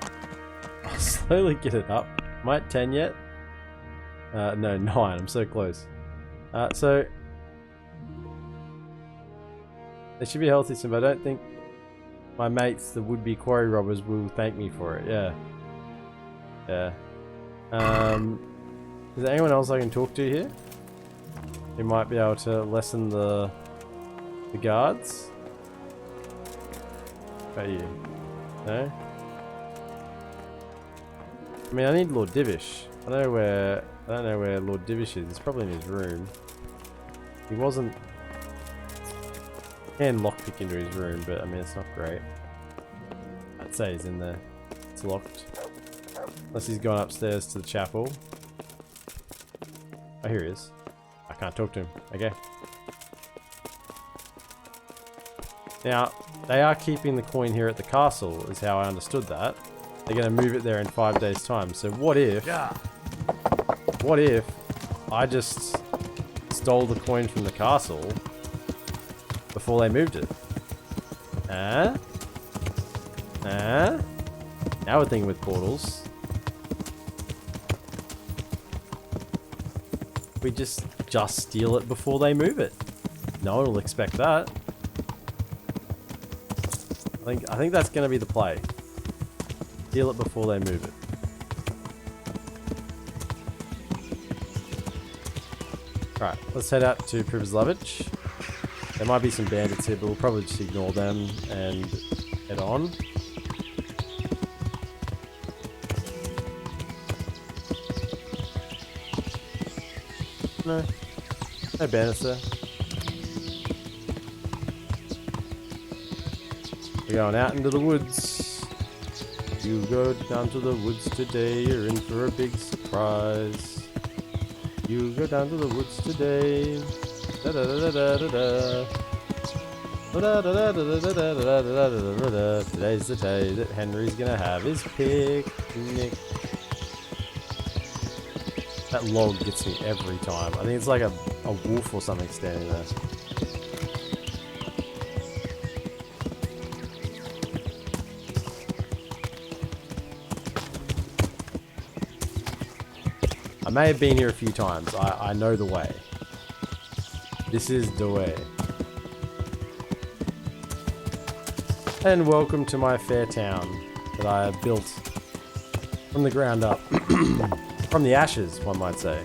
I'll slowly get it up. Am I at 10 yet? No, 9. I'm so close. So they should be healthy soon, but I don't think my mates, the would-be quarry robbers, will thank me for it. Yeah. Yeah. Is there anyone else I can talk to here? Who might be able to lessen the guards? How about you? No? I mean, I need Lord Divish. I don't know where Lord Divish is. He's probably in his room. He wasn't... He can lockpick into his room, but I mean, it's not great. I'd say he's in there. It's locked. Unless he's gone upstairs to the chapel. Oh, here he is. I can't talk to him. Okay. Now, they are keeping the coin here at the castle, is how I understood that. They're going to move it there in 5 days' time. So what if... Yeah. What if I just stole the coin from the castle before they moved it? Now we're thinking with portals. We just steal it before they move it. No one will expect that. I think that's going to be the play. Steal it before they move it. Right, let's head out to Pribyslavich. There might be some bandits here, but we'll probably just ignore them and head on. No bandits there. We're going out into the woods. You go down to the woods today, you're in for a big surprise. You go down to the woods today. Da da da da da da. Da da da da da da da da da. Today's the day that Henry's gonna have his picnic. That log gets me every time. I think it's like a wolf or something standing there. I may have been here a few times. I know the way. This is the way. And welcome to my fair town that I have built from the ground up. From the ashes, one might say.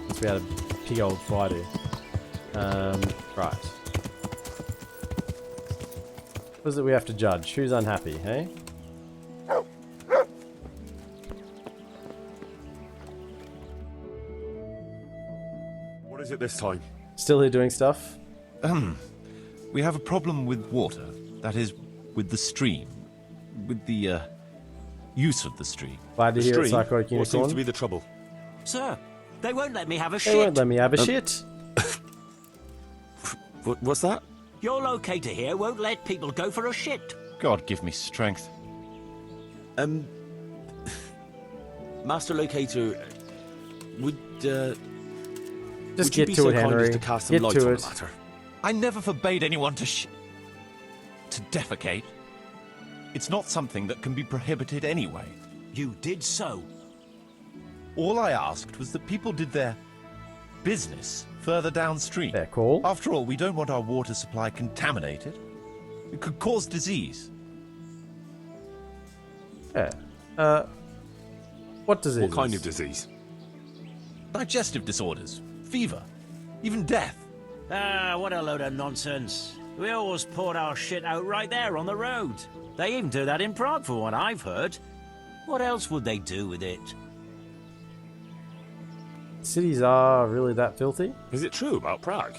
Since we had a big old fight here. Right. What is it we have to judge? Who's unhappy, hey? What is it this time? Still here doing stuff? We have a problem with water. That is, with the stream. With the, use of the stream. Glad to hear it, Psycho Unicorn. What seems to be the trouble? Sir, they won't let me have a shit. They won't let me have a shit. What's that? Your locator here won't let people go for a shit. God give me strength. Master Locator, would Just would you get be to so it, kind Henry. as to cast some Get light to on it. the matter? I never forbade anyone to defecate. It's not something that can be prohibited anyway. You did so. All I asked was that people did their business further downstream. Fair call. After all, we don't want our water supply contaminated. It could cause disease. Yeah. What disease? What kind of disease? Digestive disorders, fever, even death. Ah, what a load of nonsense. We always poured our shit out right there on the road. They even do that in Prague, for what I've heard. What else would they do with it? Cities are really that filthy? Is it true about Prague?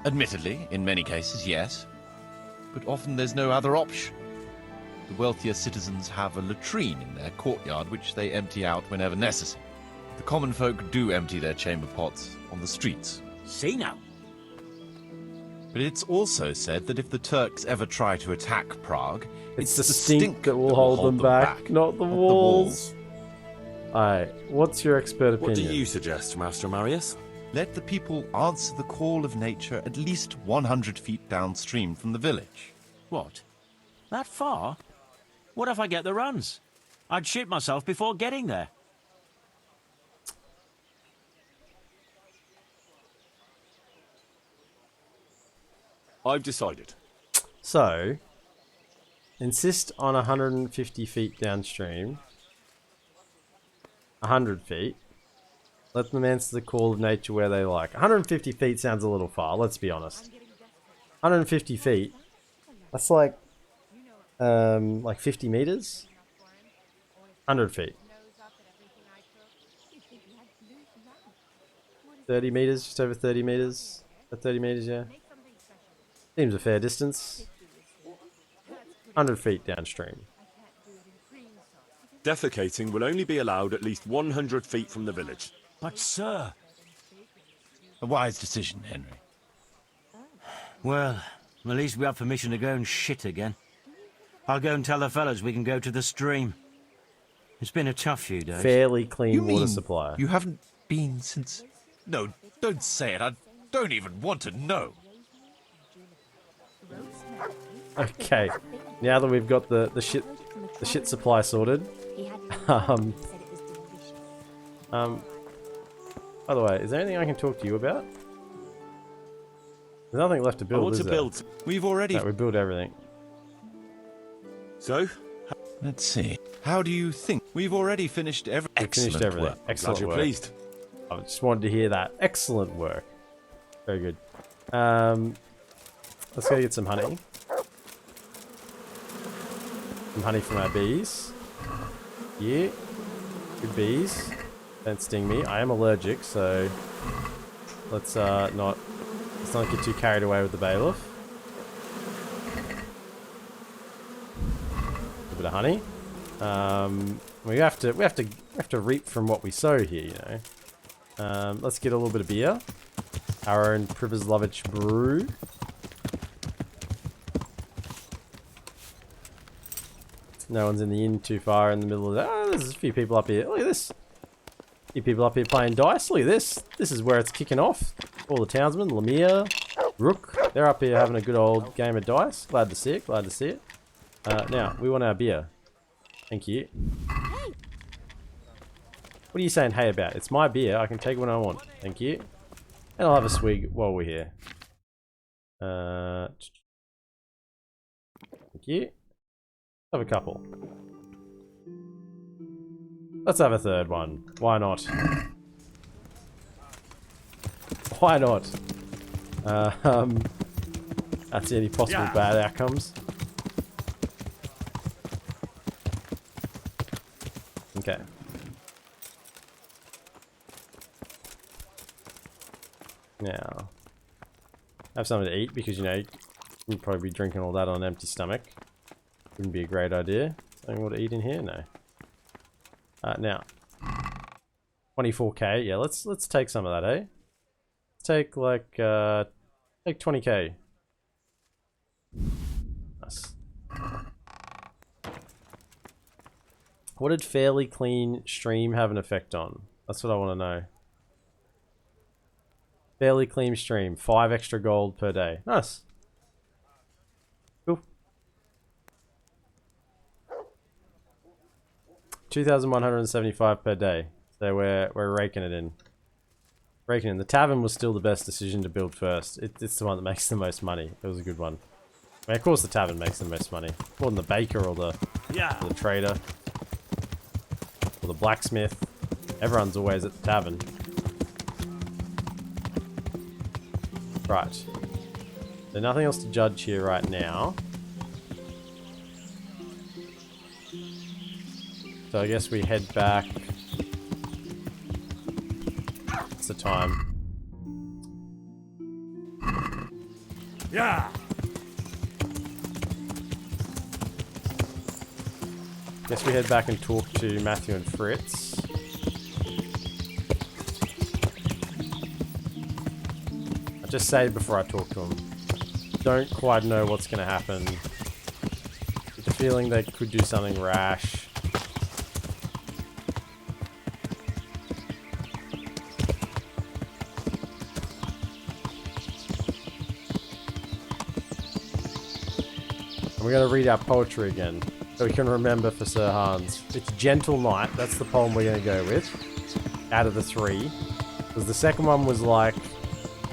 Admittedly, in many cases, yes. But often there's no other option. The wealthier citizens have a latrine in their courtyard which they empty out whenever necessary. The common folk do empty their chamber pots on the streets. See now. But it's also said that if the Turks ever try to attack Prague, It's the stink that will hold them back, not the walls. Alright, what's your expert opinion? What do you suggest, Master Marius? Let the people answer the call of nature at least 100 feet downstream from the village. What? That far? What if I get the runs? I'd shit myself before getting there. I've decided. So, insist on 150 feet downstream. 100 feet. Let them answer the call of nature where they like. 150 feet sounds a little far, let's be honest. 150 feet? That's like 50 meters? 100 feet. 30 meters, just over 30 meters. 30 meters, yeah. Seems a fair distance. 100 feet downstream. Defecating will only be allowed at least 100 feet from the village. But, sir... A wise decision, Henry. Well, at least we have permission to go and shit again. I'll go and tell the fellas we can go to the stream. It's been a tough few days. Fairly clean You water mean supply. You haven't been since... No, don't say it. I don't even want to know. Okay, now that we've got the shit supply sorted. By the way, is there anything I can talk to you about? There's nothing left to I build, want is to there? build. We've already. No, we built everything. So, Let's see. How do you think? We've already finished We excellent finished everything. work. Excellent glad you're work. pleased. I just wanted to hear that. Excellent work. Very good. Let's go get some honey. Some honey from our bees. Yeah. Good bees. Don't sting me. I am allergic, so let's not get too carried away with the bailiff. A bit of honey. We have to reap from what we sow here, you know. Let's get a little bit of beer. Our own Pribyslavich brew. No one's in the inn too far in the middle of that. Oh, there's a few people up here. Look at this. A few people up here playing dice. Look at this. This is where it's kicking off. All the townsmen, Lemire, Rook. They're up here having a good old game of dice. Glad to see it. Glad to see it. Now, we want our beer. Thank you. What are you saying hey about? It's my beer. I can take what I want. Thank you. And I'll have a swig while we're here. Thank you. Have a couple. Let's have a third one. Why not? Why not? That's the only possible bad outcomes. Okay. Now, have something to eat because, you know, you'd probably be drinking all that on an empty stomach. Wouldn't be a great idea. Something more to eat in here? No. Now, 24k. Yeah, let's take some of that, eh? Take like take 20k. Nice. What did fairly clean stream have an effect on? That's what I want to know. Fairly clean stream. 5 extra gold per day. Nice. Cool. 2,175 per day. So we're raking it in. Raking in. The tavern was still the best decision to build first. It's the one that makes the most money. It was a good one. I mean, of course the tavern makes the most money. More than the baker or the trader. Or the blacksmith. Everyone's always at the tavern. Right. There's nothing else to judge here right now. So I guess we head back. What's the time? Yeah. Guess we head back and talk to Matthew and Fritz. I just say before I talk to them, don't quite know what's going to happen. With the feeling they could do something rash. And we're going to read our poetry again. So we can remember for Sir Hans. It's Gentle Night. That's the poem we're going to go with. Out of the 3. Because the second one was like,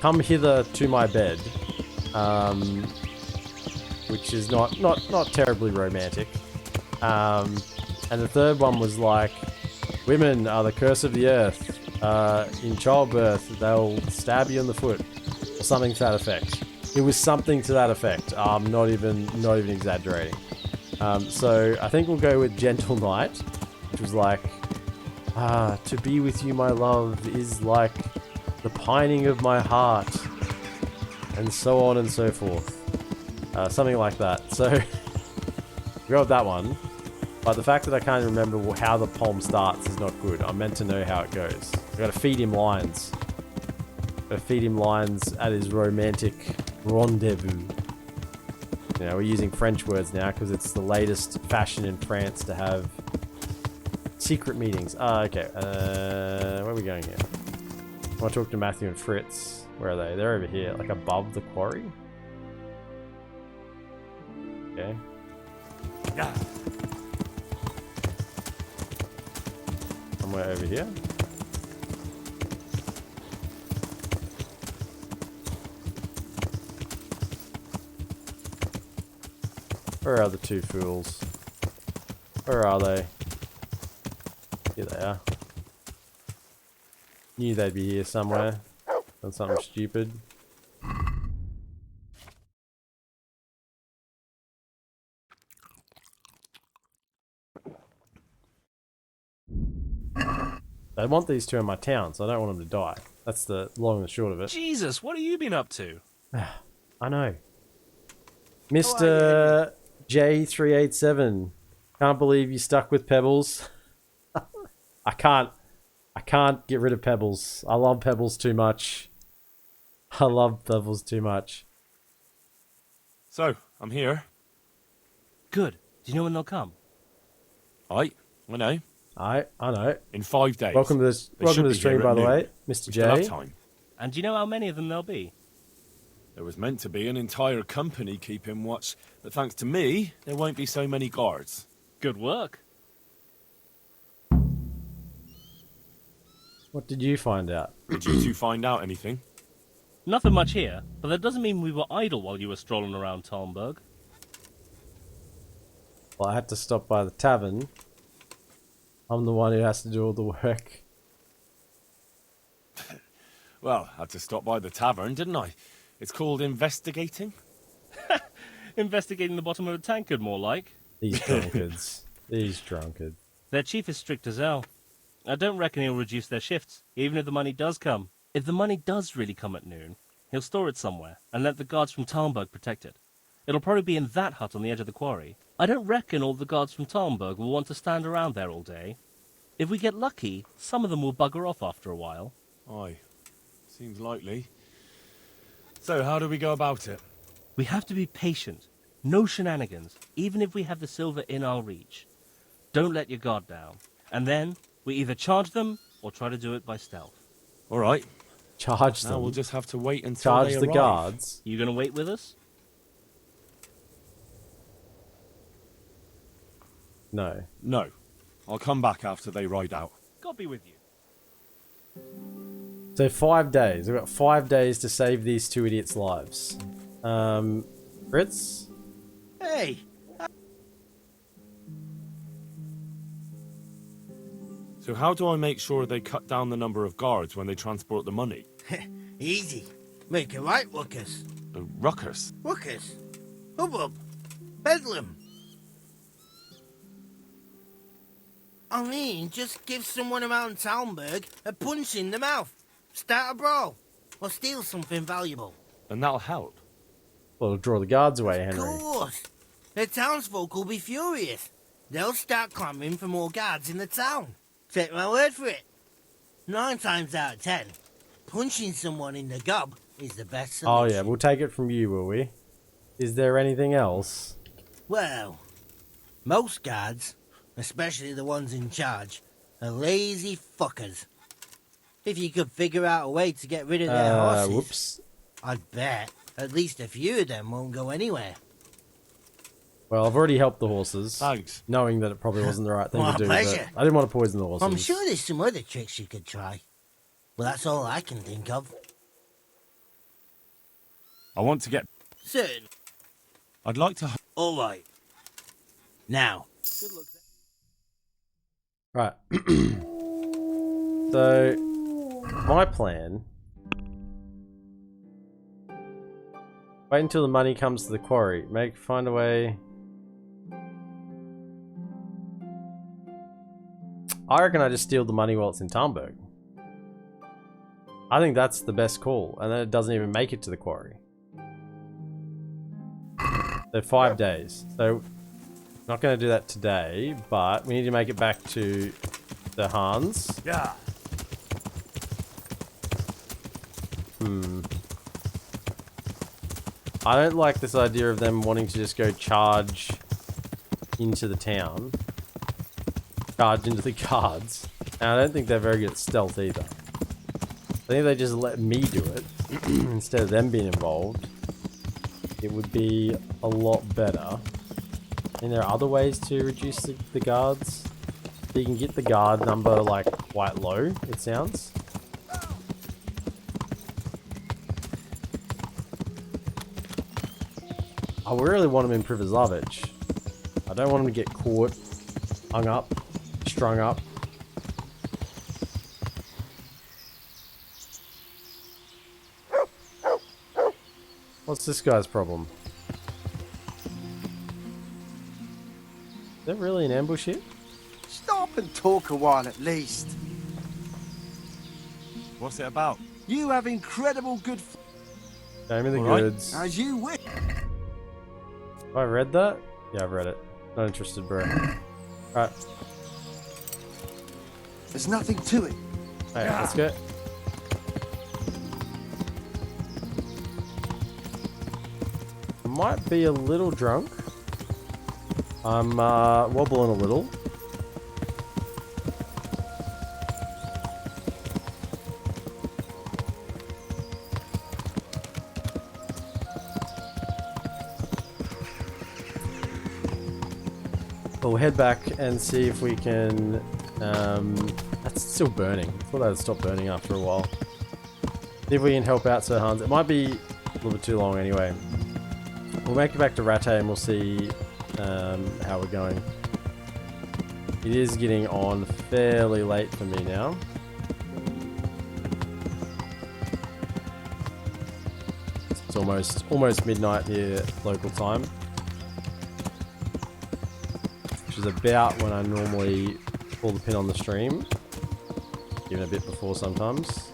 come hither to my bed. Which is not terribly romantic. And the third one was like, women are the curse of the earth. In childbirth, they'll stab you in the foot. Or something to that effect. It was something to that effect. Not even exaggerating. So I think we'll go with Gentle Night, which was like, to be with you, my love, is like the pining of my heart, and so on and so forth. Something like that. So we go with that one. But the fact that I can't remember how the poem starts is not good. I'm meant to know how it goes. I gotta feed him lines. Gotta feed him lines at his romantic rendezvous. You know, we're using French words now because it's the latest fashion in France to have secret meetings. Okay. Where are we going here? I want to talk to Matthew and Fritz. Where are they? They're over here, like above the quarry. Okay. Yeah. Somewhere over here. Where are the two fools? Where are they? Here they are. Knew they'd be here somewhere. Done something stupid. I want these two in my town, so I don't want them to die. That's the long and short of it. Jesus, what have you been up to? I know. Mr. J387. Can't believe you stuck with Pebbles. I can't get rid of Pebbles. I love Pebbles too much. I love Pebbles too much. So, I'm here. Good. Do you know when they'll come? I know. I know. In 5 days. Welcome to the stream, by the way, Mr. J. Time. And do you know how many of them there'll be? There was meant to be an entire company keeping watch, but thanks to me, there won't be so many guards. Good work. What did you find out? Did you two find out anything? Nothing much here, but that doesn't mean we were idle while you were strolling around Talmberg. Well, I had to stop by the tavern. I'm the one who has to do all the work. Well, I had to stop by the tavern, didn't I? It's called investigating. Investigating the bottom of a tankard, more like. These drunkards. These drunkards. Their chief is strict as hell. I don't reckon he'll reduce their shifts, even if the money does come. If the money does really come at noon, he'll store it somewhere and let the guards from Talmberg protect it. It'll probably be in that hut on the edge of the quarry. I don't reckon all the guards from Talmberg will want to stand around there all day. If we get lucky, some of them will bugger off after a while. Aye. Seems likely. So, how do we go about it? We have to be patient. No shenanigans, even if we have the silver in our reach. Don't let your guard down. And then, we either charge them, or try to do it by stealth. Alright. Charge them? Now we'll just have to wait until charge they the arrive. guards? You gonna wait with us? No. No. I'll come back after they ride out. God be with you. So 5 days. We've got 5 days to save these two idiots' lives. Fritz? Hey! So how do I make sure they cut down the number of guards when they transport the money? Easy. Make a right ruckus. A ruckus? Ruckus? Hubbub. Bedlam. I mean, just give someone around Talmberg a punch in the mouth. Start a brawl. Or steal something valuable. And that'll help. Well, it'll draw the guards away, Henry. Of course. The townsfolk will be furious. They'll start clamouring for more guards in the town. Take my word for it. 9 times out of 10, punching someone in the gob is the best solution. Oh yeah, we'll take it from you, will we? Is there anything else? Well, most guards, especially the ones in charge, are lazy fuckers. If you could figure out a way to get rid of their horses, whoops. I'd bet at least a few of them won't go anywhere. Well, I've already helped the horses. Thanks. Knowing that it probably wasn't the right thing My to do. pleasure. But I didn't want to poison the horses. I'm sure there's some other tricks you could try. Well, that's all I can think of. I want to get... Certain. I'd like to... All right. Now. Good luck. Right. So, my plan... Wait until the money comes to the quarry. Find a way... I reckon I just steal the money while it's in Talmberg. I think that's the best call, and then it doesn't even make it to the quarry. So 5 days. So, not going to do that today, but we need to make it back to the Hans. Yeah. I don't like this idea of them wanting to just go charge into the town. Charge into the guards. And I don't think they're very good at stealth either. I think if they just let me do it, instead of them being involved, it would be a lot better. And there are other ways to reduce the guards. So you can get the guard number like quite low, it sounds. I really want them in Privoslavich. don't want him to get caught, hung up, strung up. What's this guy's problem? Is there really an ambush here? Stop and talk a while at least. What's it about? You have incredible good... Show me the All right. goods. As you wish. Have I read that? Yeah, I've read it. Not interested, bro. Alright. There's nothing to it. Hey, let's go. I might be a little drunk. I'm wobbling a little. We'll head back and see if we can... that's still burning. I thought that would stop burning after a while. See if we can help out Sir Hans. It might be a little bit too long anyway. We'll make it back to Rattay and we'll see how we're going. It is getting on fairly late for me now. It's almost midnight here local time. Which is about when I normally pull the pin on the stream. Even a bit before sometimes.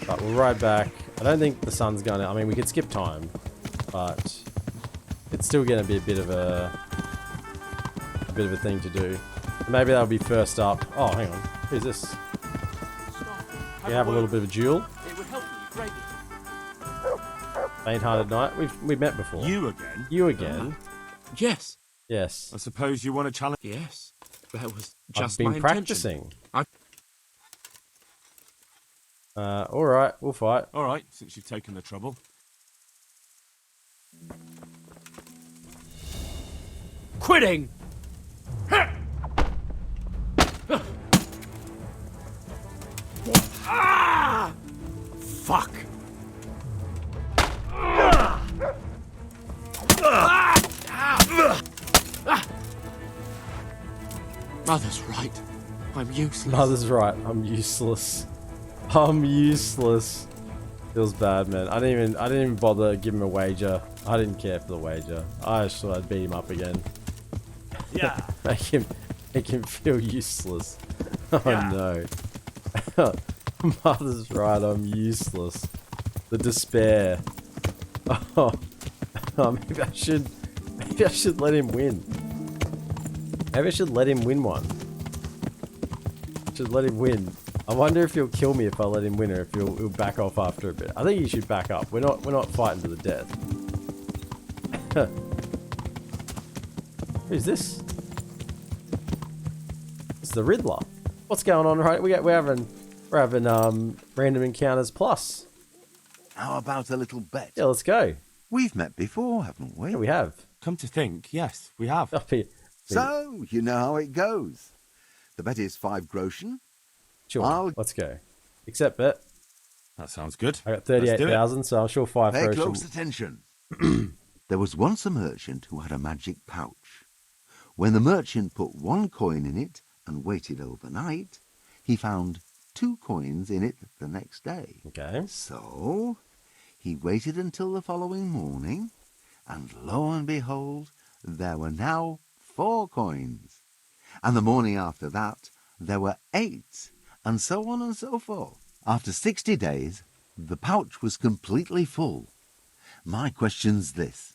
But we'll ride back. I don't think the sun's gonna... I mean, we could skip time. But it's still gonna be a bit of a thing to do. Maybe that'll be first up. Oh, hang on. Who's this? We have a little bit of a duel. It would help you greatly. Faint-hearted knight. We've met before. You again? You again? Yes. Yes. I suppose you want to challenge... Yes. That was just I've been my practicing. intention. Alright, we'll fight. Alright, since you've taken the trouble. Quitting! Ah! Fuck! Mother's right. I'm useless. Mother's right. I'm useless. I'm useless. Feels bad, man. I didn't even bother giving him a wager. I didn't care for the wager. I just thought I'd beat him up again. Yeah. make him feel useless. Oh Yeah. no. Mother's right. I'm useless. The despair. Oh, maybe I should let him win. Maybe I should let him win one. Should let him win. I wonder if he'll kill me if I let him win, or if he'll back off after a bit. I think he should back up. We're not fighting to the death. Who's this? It's the Riddler. What's going on? Right, we're having random encounters plus. How about a little bet? Yeah, let's go. We've met before, haven't we? Yeah, we have. Come to think, yes, we have. So, you know how it goes. The bet is 5 groschen. Sure, let's go. Accept bet. That sounds good. I got 38,000, so I'm sure 5 Pay groschen. close attention. There was once a merchant who had a magic pouch. When the merchant put 1 coin in it and waited overnight, he found 2 coins in it the next day. Okay. So, he waited until the following morning, and lo and behold, there were now 4 coins. And the morning after that, there were 8, and so on and so forth. After 60 days, the pouch was completely full. My question's this.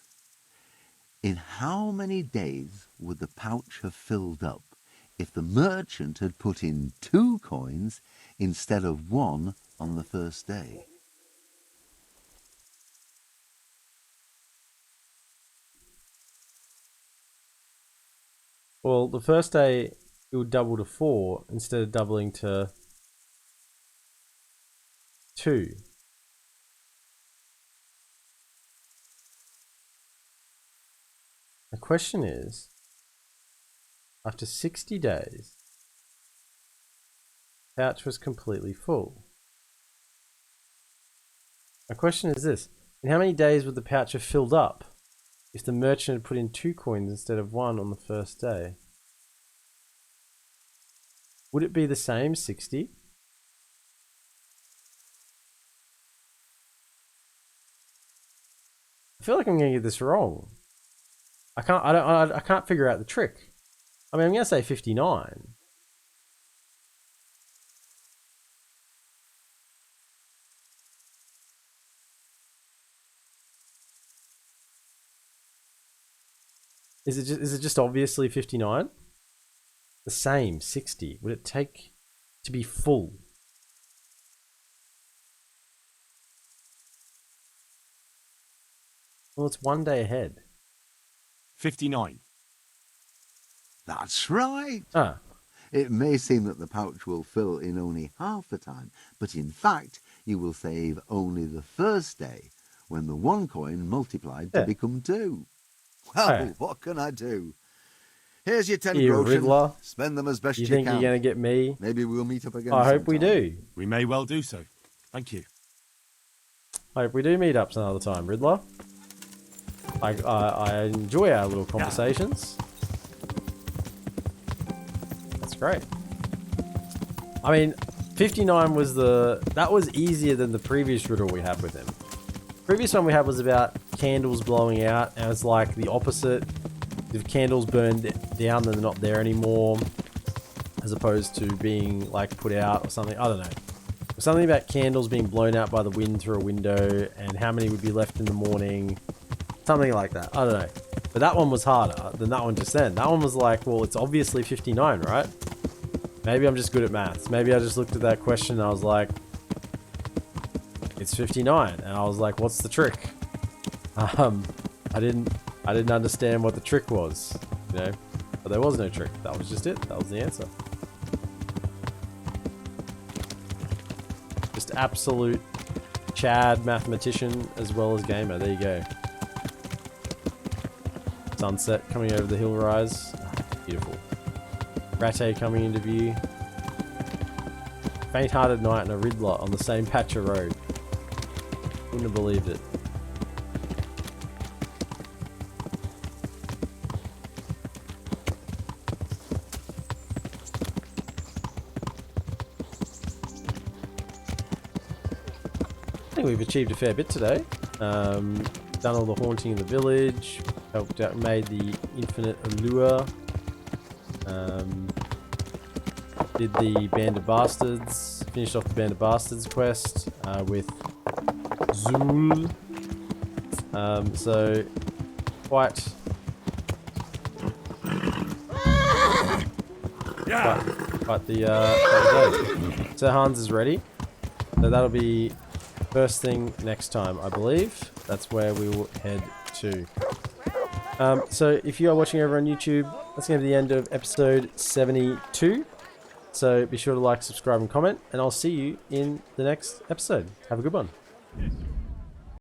In how many days would the pouch have filled up if the merchant had put in 2 coins instead of 1 on the first day? Well, the first day it would double to 4 instead of doubling to 2. The question is, after 60 days, the pouch was completely full. My question is this, in how many days would the pouch have filled up if the merchant had put in 2 coins instead of 1 on the first day. Would it be the same 60? I feel like I'm gonna get this wrong. I can't figure out the trick. I mean, I'm gonna say 59. Is it just obviously 59? The same 60. Would it take to be full? Well, it's 1 day ahead. 59. That's right. Ah. It may seem that the pouch will fill in only half the time, but in fact, you will save only the first day when the 1 coin multiplied to become 2. Well, what can I do? Here's your 10 groschen. Riddler. Spend them as best you You can. think you're going to get me? Maybe we'll meet up again I hope we do. We may well do so. Thank you. I hope we do meet up some other time, Riddler. I enjoy our little conversations. That's great. I mean, 59 was that was easier than the previous riddle we had with him. Previous one we had was about candles blowing out, and it's like the opposite. If candles burn down, then they're not there anymore, as opposed to being like put out or something. I don't know. Something about candles being blown out by the wind through a window, and how many would be left in the morning. Something like that. I don't know. But that one was harder than that one just then. That one was like, well, it's obviously 59, right? Maybe I'm just good at maths. Maybe I just looked at that question and I was like, it's 59. And I was like, what's the trick? I didn't understand what the trick was, you know? But there was no trick. That was just it. That was the answer. Just absolute Chad mathematician as well as gamer. There you go. Sunset coming over the hill rise. Beautiful. Ratte coming into view. Faint-hearted knight and a Riddler on the same patch of road. Wouldn't have believed it. I think we've achieved a fair bit today. Done all the haunting in the village. Helped out, made the infinite allure. Did the Band of Bastards. Finished off the Band of Bastards quest with Zul. So quite the day. So Hans is ready. So that'll be first thing next time, I believe. That's where we will head to. So if you are watching over on YouTube, that's going to be the end of episode 72. So be sure to like, subscribe, and comment, and I'll see you in the next episode. Have a good one.